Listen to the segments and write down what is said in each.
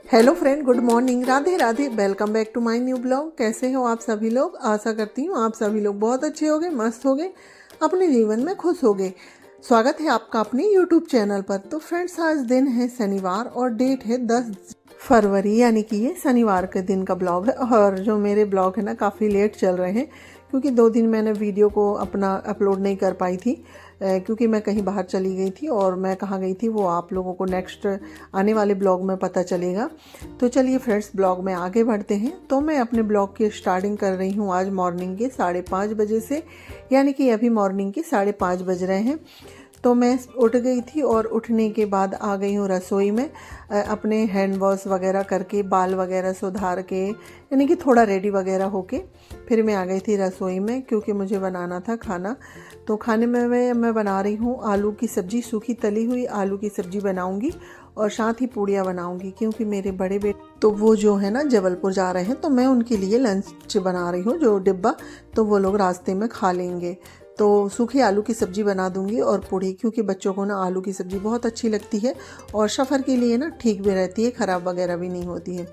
Hello friend, good morning, Radhe Radhe. Welcome back to my new blog. कैसे हो आप सभी लोग? आशा करती हूँ आप सभी लोग बहुत अच्छे होंगे, मस्त होंगे, अपने जीवन में खुश होंगे। स्वागत है आपका अपने यूट्यूब चैनल पर। तो फ्रेंड्स, आज दिन है शनिवार और डेट है 10 फरवरी, यानी कि ये शनिवार के दिन का ब्लॉग है। और जो मेरे ब्लॉग है ना, काफ़ी लेट चल रहे हैं क्योंकि 2 दिन मैंने वीडियो को अपना अपलोड नहीं कर पाई थी क्योंकि मैं कहीं बाहर चली गई थी। और मैं कहाँ गई थी वो आप लोगों को नेक्स्ट आने वाले ब्लॉग में पता चलेगा। तो चलिए फ्रेंड्स, ब्लॉग में आगे बढ़ते हैं। तो मैं अपने ब्लॉग की स्टार्टिंग कर रही हूँ आज मॉर्निंग के 5:30 बजे से, यानी कि अभी मॉर्निंग के 5:30 बज रहे हैं। तो मैं उठ गई थी और उठने के बाद आ गई हूँ रसोई में, अपने हैंड वॉश वगैरह करके, बाल वगैरह सुधार के, यानी कि थोड़ा रेडी वगैरह होके फिर मैं आ गई थी रसोई में क्योंकि मुझे बनाना था खाना। तो खाने में मैं बना रही हूँ आलू की सब्ज़ी, सूखी तली हुई आलू की सब्ज़ी बनाऊँगी और साथ ही पूड़ियाँ बनाऊँगी क्योंकि मेरे बड़े बेटे तो वो जो है ना जबलपुर जा रहे हैं, तो मैं उनके लिए लंच बना रही हूँ जो डिब्बा, तो वो लोग रास्ते में खा लेंगे। तो सूखी आलू की सब्ज़ी बना दूंगी और पूड़ी, क्योंकि बच्चों को ना आलू की सब्ज़ी बहुत अच्छी लगती है और सफ़र के लिए ना ठीक भी रहती है, ख़राब वगैरह भी नहीं होती है।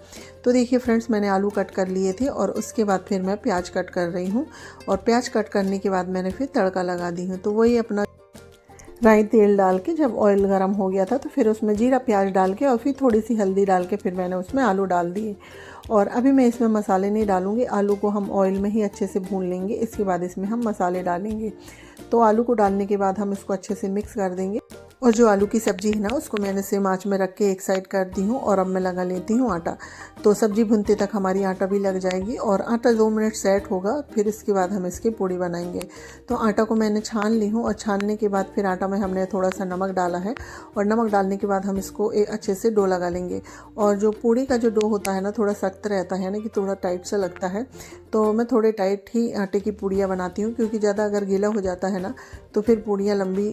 तो देखिए फ्रेंड्स, मैंने आलू कट कर लिए थे और उसके बाद फिर मैं प्याज कट कर रही हूँ। और प्याज कट करने के बाद मैंने फिर तड़का लगा दी हूँ। तो वही अपना राई तेल डाल के जब ऑयल गर्म हो गया था तो फिर उसमें जीरा प्याज डाल के और फिर थोड़ी सी हल्दी डाल के फिर मैंने उसमें आलू डाल दिए। और अभी मैं इसमें मसाले नहीं डालूंगी, आलू को हम ऑयल में ही अच्छे से भून लेंगे, इसके बाद इसमें हम मसाले डालेंगे। तो आलू को डालने के बाद हम इसको अच्छे से मिक्स कर देंगे। और जो आलू की सब्ज़ी है ना, उसको मैंने सेम आँच में रख के एक साइड कर दी हूँ और अब मैं लगा लेती हूँ आटा। तो सब्ज़ी भुनते तक हमारी आटा भी लग जाएगी और आटा 2 मिनट सेट होगा, फिर इसके बाद हम इसकी पूड़ी बनाएंगे। तो आटा को मैंने छान ली हूँ और छानने के बाद फिर आटा में हमने थोड़ा सा नमक डाला है और नमक डालने के बाद हम इसको एक अच्छे से डो लगा लेंगे। और जो पूड़ी का जो डो होता है ना, थोड़ा सख्त रहता है ना, कि थोड़ा टाइट सा लगता है, तो मैं थोड़े टाइट ही आटे की पूड़ियाँ बनाती हूँ क्योंकि ज़्यादा अगर गीला हो जाता है ना तो फिर पूड़ियाँ लंबी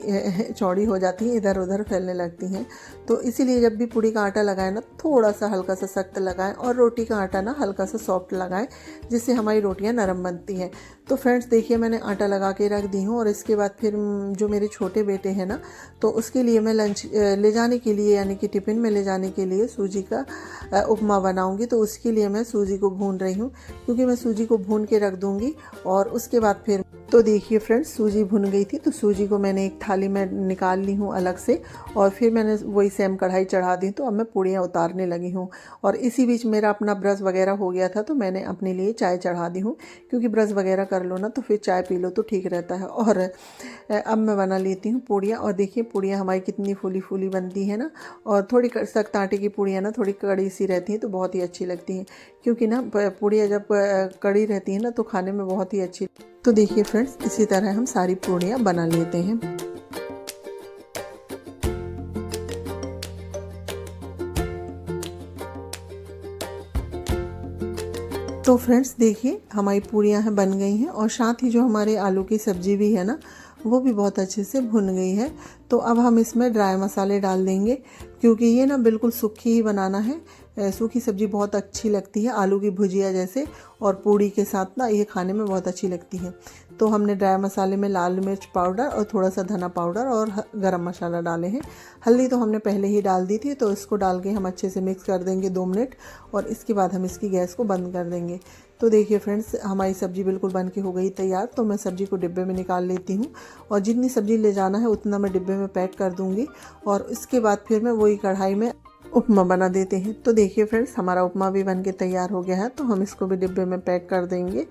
चौड़ी हो जाती हैं, इधर उधर फैलने लगती हैं। तो इसीलिए जब भी पूड़ी का आटा लगाएं ना, थोड़ा सा हल्का सा सख्त लगाएं और रोटी का आटा ना हल्का सा सॉफ्ट लगाएं, जिससे हमारी रोटियां नरम बनती हैं। तो फ्रेंड्स देखिए, मैंने आटा लगा के रख दी हूँ और इसके बाद फिर जो मेरे छोटे बेटे हैं ना, तो उसके लिए मैं लंच ले जाने के लिए, यानी कि टिफ़िन में ले जाने के लिए सूजी का उपमा बनाऊँगी। तो उसके लिए मैं सूजी को भून रही हूँ क्योंकि मैं सूजी को भून के रख दूँगी और उसके बाद फिर तो देखिए फ्रेंड्स, सूजी भुन गई थी तो सूजी को मैंने एक थाली में निकाल ली हूँ अलग से और फिर मैंने वही सेम कढ़ाई चढ़ा दी। तो अब मैं पूड़ियाँ उतारने लगी हूँ और इसी बीच मेरा अपना ब्रश वगैरह हो गया था, तो मैंने अपने लिए चाय चढ़ा दी हूँ क्योंकि ब्रश वगैरह कर लो ना तो फिर चाय पी लो तो ठीक रहता है। और अब मैं बना लेती हूँ पूड़ियाँ। और देखिए पूड़ियाँ हमारी कितनी फूली फूली बनती है ना, और थोड़ी सख्त आटे की पूड़ियाँ ना थोड़ी कड़ी सी रहती हैं तो बहुत ही अच्छी लगती हैं, क्योंकि ना पूड़ियाँ जब कड़ी रहती हैं ना तो खाने में बहुत ही अच्छी। तो देखिए फ्रेंड्स, इसी तरह हम सारी पूड़ियाँ बना लेते हैं। तो फ्रेंड्स देखिए, हमारी पूड़ियाँ हैं बन गई हैं और साथ ही जो हमारे आलू की सब्ज़ी भी है ना, वो भी बहुत अच्छे से भुन गई है। तो अब हम इसमें ड्राई मसाले डाल देंगे क्योंकि ये ना बिल्कुल सूखी ही बनाना है। सूखी सब्ज़ी बहुत अच्छी लगती है आलू की भुजिया जैसे, और पूड़ी के साथ ना ये खाने में बहुत अच्छी लगती है। तो हमने ड्राई मसाले में लाल मिर्च पाउडर और थोड़ा सा धना पाउडर और गरम मसाला डाले हैं। हल्दी तो हमने पहले ही डाल दी थी, तो इसको डाल के हम अच्छे से मिक्स कर देंगे 2 मिनट और इसके बाद हम इसकी गैस को बंद कर देंगे। तो देखिए फ्रेंड्स, हमारी सब्ज़ी बिल्कुल बन के हो गई तैयार। तो मैं सब्ज़ी को डिब्बे में निकाल लेती हूँ और जितनी सब्ज़ी ले जाना है उतना मैं डिब्बे में पैक कर दूँगी और इसके बाद फिर मैं वही कढ़ाई में उपमा बना देते हैं। तो देखिए फ्रेंड्स, हमारा उपमा भी बन के तैयार हो गया है, तो हम इसको भी डिब्बे में पैक कर देंगे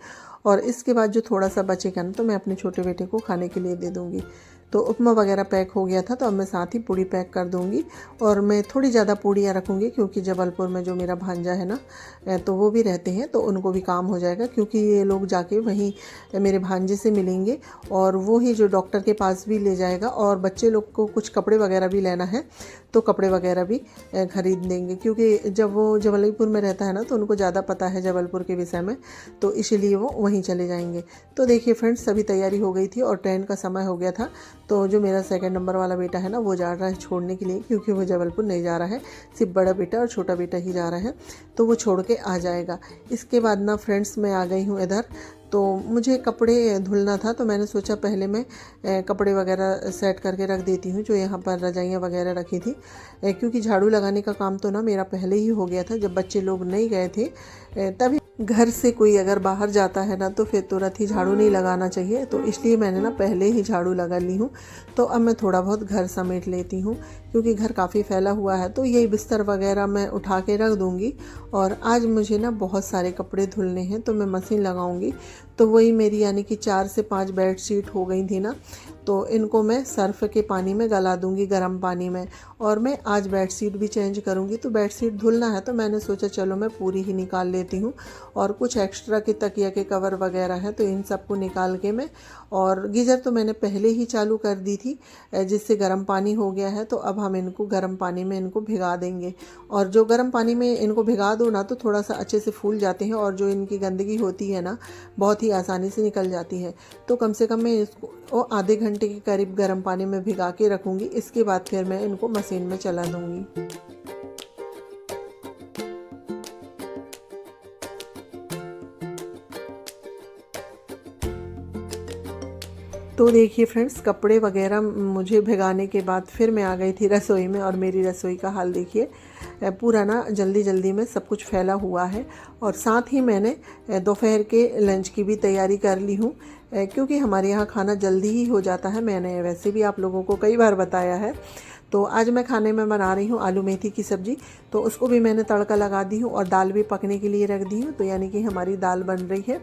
और इसके बाद जो थोड़ा सा बचेगा ना तो मैं अपने छोटे बेटे को खाने के लिए दे दूँगी। तो उपमा वगैरह पैक हो गया था, तो अब मैं साथ ही पूड़ी पैक कर दूँगी और मैं थोड़ी ज़्यादा पूड़ियाँ रखूँगी क्योंकि जबलपुर में जो मेरा भांजा है ना, तो वो भी रहते हैं, तो उनको भी काम हो जाएगा क्योंकि ये लोग जाके वहीं मेरे भांजे से मिलेंगे और वो ही जो डॉक्टर के पास भी ले जाएगा। और बच्चे लोग को कुछ कपड़े वगैरह भी लेना है तो कपड़े वगैरह भी ख़रीद देंगे, क्योंकि जब वो जबलपुर में रहता है ना तो उनको ज़्यादा पता है जबलपुर के विषय में, तो इसीलिए वो वहीं चले जाएंगे। तो देखिए फ्रेंड्स, सभी तैयारी हो गई थी और ट्रेन का समय हो गया था। तो जो मेरा 2nd नंबर वाला बेटा है ना, वो जा रहा है छोड़ने के लिए क्योंकि वो जबलपुर नहीं जा रहा है, सिर्फ बड़ा बेटा और छोटा बेटा ही जा रहा है, तो वो छोड़ के आ जाएगा। इसके बाद ना फ्रेंड्स, मैं आ गई हूँ इधर। तो मुझे कपड़े धुलना था, तो मैंने सोचा पहले मैं कपड़े वगैरह सेट करके रख देती हूँ, जो यहाँ पर रजाइयाँ वगैरह रखी थी। क्योंकि झाड़ू लगाने का काम तो ना मेरा पहले ही हो गया था, जब बच्चे लोग नहीं गए थे तभी। घर से कोई अगर बाहर जाता है ना तो फिर तुरंत ही झाड़ू नहीं लगाना चाहिए, तो इसलिए मैंने ना पहले ही झाड़ू लगा ली हूँ। तो अब मैं थोड़ा बहुत घर समेट लेती हूँ, क्योंकि घर काफ़ी फैला हुआ है। तो यही बिस्तर वगैरह मैं उठा के रख दूँगी। और आज मुझे ना बहुत सारे कपड़े धुलने हैं, तो मैं मशीन लगाऊंगी। तो वही मेरी यानी कि 4 से 5 बेड शीट हो गई थी ना, तो इनको मैं सर्फ़ के पानी में गला दूंगी, गर्म पानी में। और मैं आज बेड शीट भी चेंज करूंगी। तो बेड शीट धुलना है, तो मैंने सोचा चलो मैं पूरी ही निकाल लेती हूँ। और कुछ एक्स्ट्रा के तकिया के कवर वगैरह है, तो इन सबको निकाल के मैं, और गीज़र तो मैंने पहले ही चालू कर दी थी, जिससे गर्म पानी हो गया है। तो अब हम इनको गर्म पानी में इनको भिगा देंगे। और जो गर्म पानी में इनको भिगा दो ना, तो थोड़ा सा अच्छे से फूल जाते हैं, और जो इनकी गंदगी होती है ना बहुत ही आसानी से निकल जाती है। तो कम से कम मैं इसको आधे घंटे के करीब गर्म पानी में भिगा के रखूँगी। इसके बाद फिर मैं इनको मशीन में चला दूँगी। तो देखिए फ्रेंड्स, कपड़े वगैरह मुझे भिगाने के बाद फिर मैं आ गई थी रसोई में। और मेरी रसोई का हाल देखिए, पूरा ना जल्दी जल्दी में सब कुछ फैला हुआ है। और साथ ही मैंने दोपहर के लंच की भी तैयारी कर ली हूँ, क्योंकि हमारे यहाँ खाना जल्दी ही हो जाता है। मैंने वैसे भी आप लोगों को कई बार बताया है। तो आज मैं खाने में बना रही हूँ आलू मेथी की सब्ज़ी। तो उसको भी मैंने तड़का लगा दी हूँ, और दाल भी पकने के लिए रख दी हूँ। तो यानी कि हमारी दाल बन रही है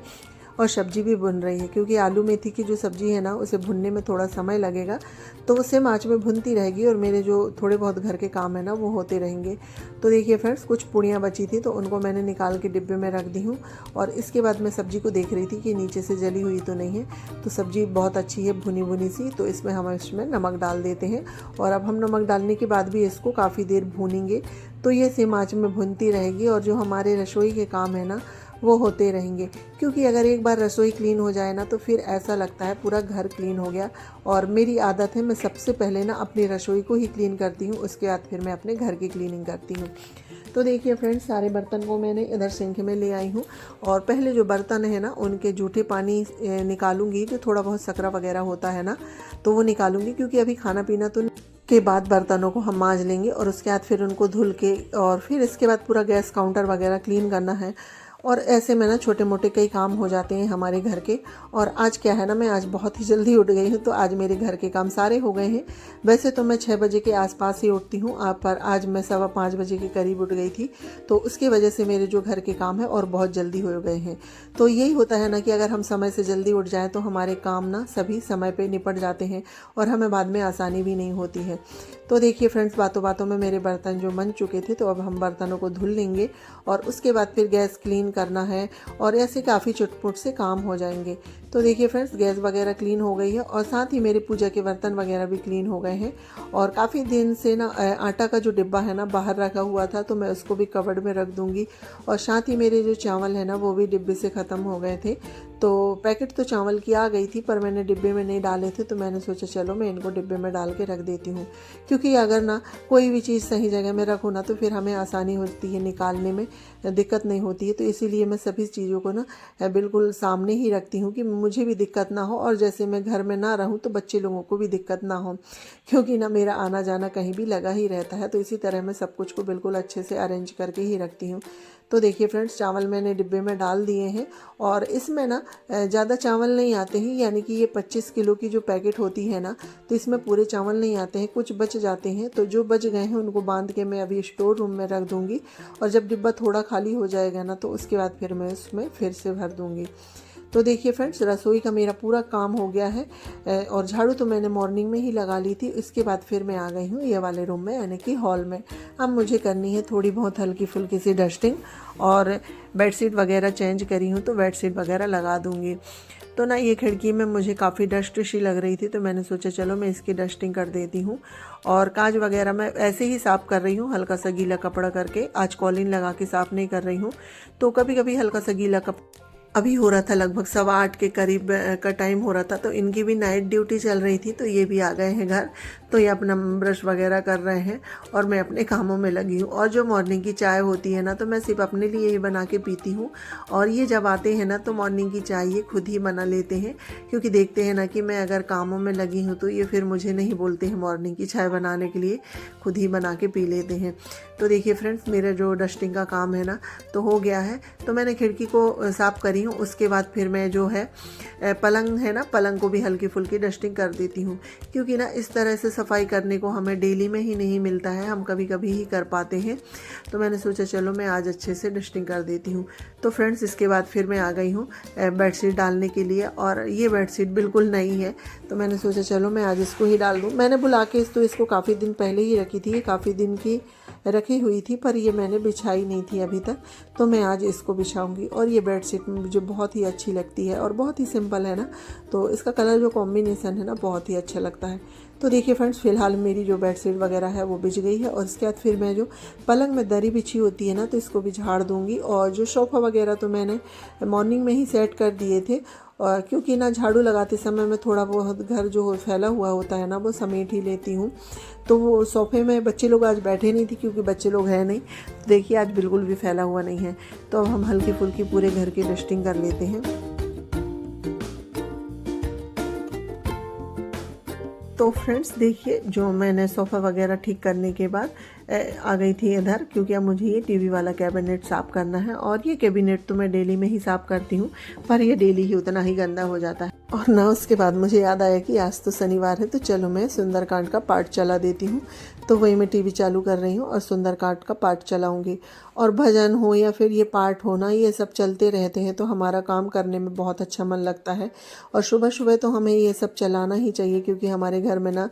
और सब्जी भी भुन रही है, क्योंकि आलू मेथी की जो सब्ज़ी है ना उसे भुनने में थोड़ा समय लगेगा। तो वो सेम आँच में भुनती रहेगी, और मेरे जो थोड़े बहुत घर के काम है ना वो होते रहेंगे। तो देखिए फ्रेंड्स, कुछ पूड़ियाँ बची थी, तो उनको मैंने निकाल के डिब्बे में रख दी हूँ। और इसके बाद मैं सब्ज़ी को देख रही थी कि नीचे से जली हुई तो नहीं है। तो सब्ज़ी बहुत अच्छी है, भुनी भुनी सी। तो इसमें हम इसमें नमक डाल देते हैं, और अब हम नमक डालने के बाद भी इसको काफ़ी देर भूनेंगे। तो ये सेम आँच में भुनती रहेगी, और जो हमारे रसोई के काम है ना वो होते रहेंगे। क्योंकि अगर एक बार रसोई क्लीन हो जाए ना, तो फिर ऐसा लगता है पूरा घर क्लीन हो गया। और मेरी आदत है, मैं सबसे पहले ना अपनी रसोई को ही क्लीन करती हूँ, उसके बाद फिर मैं अपने घर की क्लीनिंग करती हूँ। तो देखिए फ्रेंड्स, सारे बर्तन को मैंने इधर सिंक में ले आई हूँ। और पहले जो बर्तन है ना उनके जूठे पानी निकालूंगी, जो थोड़ा बहुत सकरा वगैरह होता है ना तो वो निकालूंगी। क्योंकि अभी खाना पीना तो के बाद बर्तनों को हम मांज लेंगे, और उसके बाद फिर उनको धुल के, और फिर इसके बाद पूरा गैस काउंटर वगैरह क्लीन करना है। और ऐसे में ना छोटे मोटे कई काम हो जाते हैं हमारे घर के। और आज क्या है ना, मैं आज बहुत ही जल्दी उठ गई हूँ, तो आज मेरे घर के काम सारे हो गए हैं। वैसे तो मैं 6 बजे के आसपास ही उठती हूँ, पर आज मैं 4:15 बजे के करीब उठ गई थी। तो उसकी वजह से मेरे जो घर के काम है और बहुत जल्दी हो गए हैं। तो यही होता है ना कि अगर हम समय से जल्दी उठ जाएँ तो हमारे काम ना सभी समय पर निपट जाते हैं, और हमें बाद में आसानी भी नहीं होती है। तो देखिए फ्रेंड्स, बातों बातों में मेरे बर्तन जो बन चुके थे, तो अब हम बर्तनों को धुल लेंगे, और उसके बाद फिर गैस क्लीन करना है, और ऐसे काफ़ी चुटपुट से काम हो जाएंगे। तो देखिए फ्रेंड्स, गैस वगैरह क्लीन हो गई है, और साथ ही मेरे पूजा के बर्तन वगैरह भी क्लीन हो गए हैं। और काफ़ी दिन से ना आटा का जो डिब्बा है ना बाहर रखा हुआ था, तो मैं उसको भी कबर्ड में रख दूंगी। और साथ ही मेरे जो चावल है ना वो भी डिब्बे से ख़त्म हो गए थे। तो पैकेट तो चावल की आ गई थी, पर मैंने डिब्बे में नहीं डाले थे, तो मैंने सोचा चलो मैं इनको डिब्बे में डाल के रख देती हूँ। क्योंकि अगर ना कोई भी चीज़ सही जगह में रखो ना, तो फिर हमें आसानी होती है, निकालने में दिक्कत नहीं होती है। तो इसीलिए मैं सभी चीज़ों को ना बिल्कुल सामने ही रखती हूँ, कि मुझे भी दिक्कत ना हो, और जैसे मैं घर में ना रहूँ तो बच्चे लोगों को भी दिक्कत ना हो। क्योंकि ना मेरा आना जाना कहीं भी लगा ही रहता है। तो इसी तरह मैं सब कुछ को बिल्कुल अच्छे से अरेंज करके ही रखती हूँ। तो देखिए फ्रेंड्स, चावल मैंने डिब्बे में डाल दिए हैं, और इसमें ना ज़्यादा चावल नहीं आते हैं। यानी कि ये 25 किलो की जो पैकेट होती है ना, तो इसमें पूरे चावल नहीं आते हैं, कुछ बच जाते हैं। तो जो बच गए हैं उनको बांध के मैं अभी स्टोर रूम में रख दूँगी, और जब डिब्बा थोड़ा खाली हो जाएगा ना, तो उसके बाद फिर मैं उसमें फिर से भर दूँगी। तो देखिए फ्रेंड्स, रसोई का मेरा पूरा काम हो गया है, और झाड़ू तो मैंने मॉर्निंग में ही लगा ली थी। इसके बाद फिर मैं आ गई हूँ ये वाले रूम में, यानी कि हॉल में। अब मुझे करनी है थोड़ी बहुत हल्की फुल्की सी डस्टिंग, और बेडशीट वगैरह चेंज करी हूँ तो बेडशीट वगैरह लगा दूँगी। तो ना ये खिड़की में मुझे काफ़ी डस्ट सी लग रही थी, तो मैंने सोचा चलो मैं इसकी डस्टिंग कर देती हूँ। और कांच वगैरह मैं ऐसे ही साफ़ कर रही हूँ, हल्का सा गीला कपड़ा करके। आज कॉलिन लगा के साफ़ नहीं कर रही हूँ, तो कभी कभी हल्का सा गीला अभी हो रहा था लगभग 8:15 के करीब का टाइम हो रहा था, तो इनकी भी नाइट ड्यूटी चल रही थी, तो ये भी आ गए हैं घर। तो ये अपना ब्रश वगैरह कर रहे हैं और मैं अपने कामों में लगी हूँ। और जो मॉर्निंग की चाय होती है ना, तो मैं सिर्फ अपने लिए ही बना के पीती हूँ। और ये जब आते हैं ना, तो मॉर्निंग की चाय ये खुद ही बना लेते हैं, क्योंकि देखते हैं ना कि मैं अगर कामों में लगी हूँ तो ये फिर मुझे नहीं बोलते हैं मॉर्निंग की चाय बनाने के लिए, खुद ही बना के पी लेते हैं। तो देखिए फ्रेंड्स, मेरा जो डस्टिंग का काम है ना तो हो गया है। तो मैंने खिड़की को साफ़ करी हूँ, उसके बाद फिर मैं जो है पलंग है ना, पलंग को भी हल्की फुल्की डस्टिंग कर देती हूँ, क्योंकि ना इस तरह से सफाई करने को हमें डेली में ही नहीं मिलता है, हम कभी कभी ही कर पाते हैं। तो मैंने सोचा चलो मैं आज अच्छे से डस्टिंग कर देती हूँ। तो फ्रेंड्स, इसके बाद फिर मैं आ गई हूँ बेडशीट डालने के लिए, और ये बेडशीट बिल्कुल नई है, तो मैंने सोचा चलो मैं आज इसको ही डाल दूँ। मैंने बुला के इसको काफ़ी दिन पहले ही रखी थी, ये काफ़ी दिन की रखी हुई थी, पर ये मैंने बिछाई नहीं थी अभी तक, तो मैं आज इसको बिछाऊंगी। और ये बेडशीट मुझे बहुत ही अच्छी लगती है और बहुत ही सिंपल है ना, तो इसका कलर जो कॉम्बिनेशन है ना बहुत ही अच्छा लगता है। तो देखिए फ्रेंड्स, फिलहाल मेरी जो बेडशीट वगैरह है वो बिछ गई है, और इसके बाद फिर मैं जो पलंग में दरी बिछी होती है ना, तो इसको भी झाड़ दूंगी। और जो सोफ़ा वगैरह तो मैंने मॉर्निंग में ही सेट कर दिए थे, और क्योंकि ना झाड़ू लगाते समय मैं थोड़ा बहुत घर जो फैला हुआ होता है ना वो समेट ही लेती हूँ। तो वो सोफ़े में बच्चे लोग आज बैठे नहीं थे, क्योंकि बच्चे लोग हैं नहीं, तो देखिए आज बिल्कुल भी फैला हुआ नहीं है। तो अब हम हल्की फुल्की पूरे घर की डस्टिंग कर लेते हैं। तो फ्रेंड्स देखिए, जो मैंने सोफ़ा वगैरह ठीक करने के बाद आ गई थी इधर, क्योंकि अब मुझे ये टीवी वाला कैबिनेट साफ़ करना है। और ये कैबिनेट तो मैं डेली में ही साफ़ करती हूँ, पर ये डेली ही उतना ही गंदा हो जाता है। और ना उसके बाद मुझे याद आया कि आज तो शनिवार है, तो चलो मैं सुंदरकांड का पार्ट चला देती हूँ। तो वही मैं टीवी चालू कर रही हूँ और सुंदरकांड का पार्ट चलाऊँगी। और भजन हो या फिर ये पार्ट हो ना, ये सब चलते रहते हैं, तो हमारा काम करने में बहुत अच्छा मन लगता है। और सुबह सुबह तो हमें ये सब चलाना ही चाहिए, क्योंकि हमारे घर में ना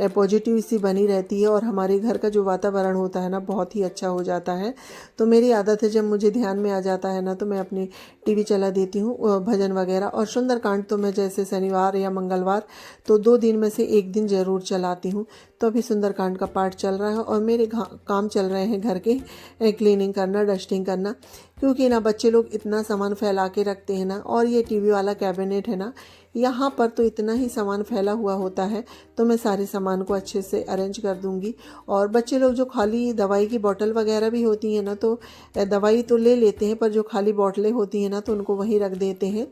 पॉजिटिव सी बनी रहती है, और हमारे घर का जो वातावरण होता है ना बहुत ही अच्छा हो जाता है। तो मेरी आदत है, जब मुझे ध्यान में आ जाता है ना, तो मैं अपनी टीवी चला देती हूँ भजन वगैरह। और सुंदरकांड तो मैं जैसे शनिवार या मंगलवार, तो 2 दिन में से 1 दिन ज़रूर चलाती हूँ। तो अभी सुंदरकांड का पार्ट चल रहा है, और मेरे काम चल रहे हैं घर के क्लीनिंग करना, डस्टिंग करना, क्योंकि ना बच्चे लोग इतना सामान फैला के रखते हैं ना। और ये टीवी वाला कैबिनेट है ना, यहाँ पर तो इतना ही सामान फैला हुआ होता है, तो मैं सारे सामान को अच्छे से अरेंज कर दूंगी। और बच्चे लोग जो खाली दवाई की बोतल वगैरह भी होती है ना, तो दवाई तो ले लेते हैं, पर जो खाली बोतलें होती हैं ना, तो उनको वहीं रख देते हैं।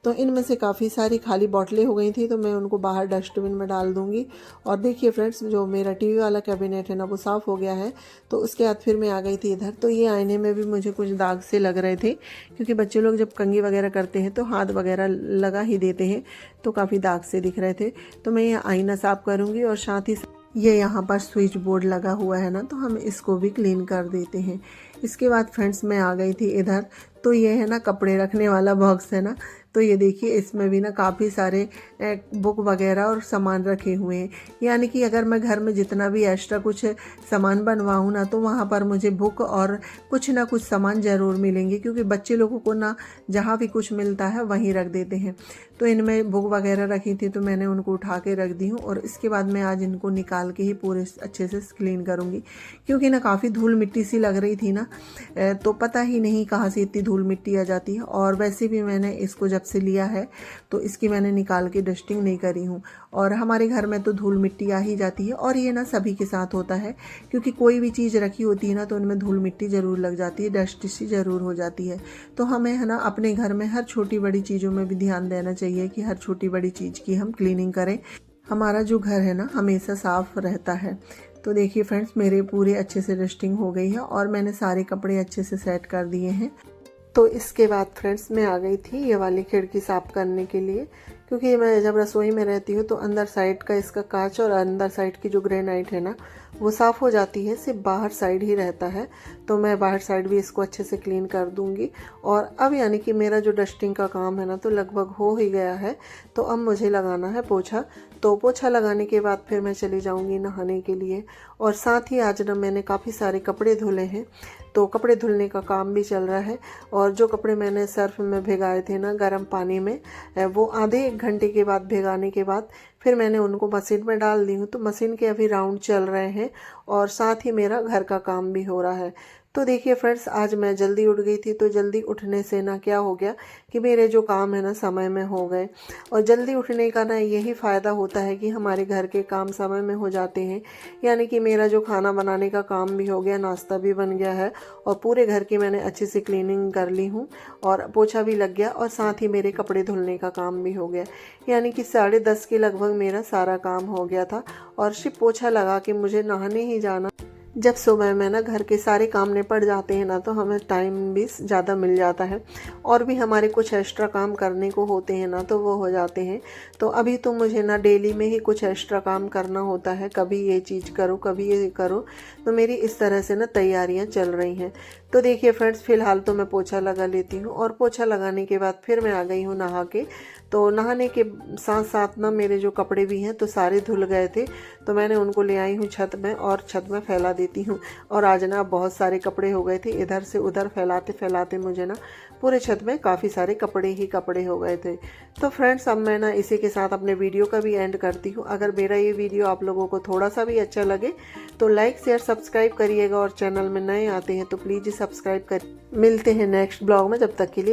तो इनमें से काफ़ी सारी खाली बोतलें हो गई थी, तो मैं उनको बाहर डस्टबिन में डाल दूंगी। और देखिए फ्रेंड्स, जो मेरा टीवी वाला कैबिनेट है ना वो साफ़ हो गया है। तो उसके बाद फिर मैं आ गई थी इधर। तो ये आईने में भी मुझे कुछ दाग से लग रहे थे, क्योंकि बच्चे लोग जब कंघी वगैरह करते हैं तो हाथ वगैरह लगा ही देते हैं, तो काफ़ी दाग से दिख रहे थे। तो मैं ये आईना साफ़ करूँगी, और साथ ही ये यहाँ पर स्विच बोर्ड लगा हुआ है ना, तो हम इसको भी क्लीन कर देते हैं। इसके बाद फ्रेंड्स मैं आ गई थी इधर। तो ये है ना कपड़े रखने वाला बॉक्स है ना, तो ये देखिए इसमें भी ना काफ़ी सारे बुक वगैरह और सामान रखे हुए हैं। यानी कि अगर मैं घर में जितना भी एक्स्ट्रा कुछ सामान बनवाऊँ ना, तो वहाँ पर मुझे बुक और कुछ ना कुछ सामान ज़रूर मिलेंगे, क्योंकि बच्चे लोगों को ना जहाँ भी कुछ मिलता है वहीं रख देते हैं। तो इनमें बुक वगैरह रखी थी, तो मैंने उनको उठा के रख दी हूँ। और इसके बाद मैं आज इनको निकाल के ही पूरे अच्छे से क्लीन करूँगी, क्योंकि ना काफ़ी धूल मिट्टी सी लग रही थी ना, तो पता ही नहीं कहाँ से इतनी धूल मिट्टी आ जाती है। और वैसे भी मैंने इसको जब से लिया है, तो इसकी मैंने निकाल के डस्टिंग नहीं करी हूँ। और हमारे घर में तो धूल मिट्टी आ ही जाती है, और ये ना सभी के साथ होता है, क्योंकि कोई भी चीज़ रखी होती है ना, तो उनमें धूल मिट्टी ज़रूर लग जाती है, डस्ट सी ज़रूर हो जाती है। तो हमें है ना अपने घर में हर छोटी बड़ी चीज़ों में भी ध्यान देना चाहिए, कि हर छोटी बड़ी चीज़ की हम क्लीनिंग करें। हमारा जो घर है ना हमेशा साफ़ रहता है। तो देखिए फ्रेंड्स, मेरे पूरे अच्छे से डस्टिंग हो गई है, और मैंने सारे कपड़े अच्छे से सेट कर दिए हैं। तो इसके बाद फ्रेंड्स मैं आ गई थी ये वाली खिड़की साफ़ करने के लिए, क्योंकि मैं जब रसोई में रहती हूँ तो अंदर साइड का इसका कांच और अंदर साइड की जो ग्रेनाइट है ना वो साफ़ हो जाती है, सिर्फ बाहर साइड ही रहता है। तो मैं बाहर साइड भी इसको अच्छे से क्लीन कर दूंगी। और अब यानी कि मेरा जो डस्टिंग का काम है ना तो लगभग हो ही गया है। तो अब मुझे लगाना है पोछा। तो पोछा लगाने के बाद फिर मैं चली जाऊंगी नहाने के लिए। और साथ ही आज ना मैंने काफ़ी सारे कपड़े धुले हैं, तो कपड़े धुलने का काम भी चल रहा है। और जो कपड़े मैंने सर्फ में भिगाए थे ना गर्म पानी में, वो आधे 1 घंटे के बाद भिगाने के बाद फिर मैंने उनको मशीन में डाल दी हूँ। तो मशीन के अभी राउंड चल रहे हैं, और साथ ही मेरा घर का काम भी हो रहा है। तो देखिए फ्रेंड्स, आज मैं जल्दी उठ गई थी, तो जल्दी उठने से ना क्या हो गया कि मेरे जो काम है ना समय में हो गए। और जल्दी उठने का ना यही फ़ायदा होता है कि हमारे घर के काम समय में हो जाते हैं। यानी कि मेरा जो खाना बनाने का काम भी हो गया, नाश्ता भी बन गया है और पूरे घर की मैंने अच्छे से क्लीनिंग कर ली हूँ और पोछा भी लग गया और साथ ही मेरे कपड़े धुलने का काम भी हो गया। यानी कि 10:30 के लगभग मेरा सारा काम हो गया था और सिर्फ पोछा लगा के मुझे नहाने ही जाना। जब सुबह में ना घर के सारे काम निपट जाते हैं ना, तो हमें टाइम भी ज़्यादा मिल जाता है और भी हमारे कुछ एक्स्ट्रा काम करने को होते हैं ना, तो वो हो जाते हैं। तो अभी तो मुझे ना डेली में ही कुछ एक्स्ट्रा काम करना होता है, कभी ये चीज़ करो कभी ये करो। तो मेरी इस तरह से ना तैयारियां चल रही हैं। तो देखिए फ्रेंड्स, फ़िलहाल तो मैं पोछा लगा लेती हूँ और पोछा लगाने के बाद फिर मैं आ गई हूँ नहा के। तो नहाने के साथ साथ ना मेरे जो कपड़े भी हैं तो सारे धुल गए थे, तो मैंने उनको ले आई हूँ छत में और छत में फैला देती हूँ। और आज ना बहुत सारे कपड़े हो गए थे, इधर से उधर फैलाते फैलाते मुझे ना पूरे छत में काफ़ी सारे कपड़े ही कपड़े हो गए थे। तो फ्रेंड्स, अब मैं ना इसी के साथ अपने वीडियो का भी एंड करती हूँ। अगर मेरा ये वीडियो आप लोगों को थोड़ा सा भी अच्छा लगे तो लाइक शेयर सब्सक्राइब करिएगा और चैनल में नए आते हैं तो प्लीज़ सब्सक्राइब कर। मिलते हैं नेक्स्ट ब्लॉग में, जब तक के लिए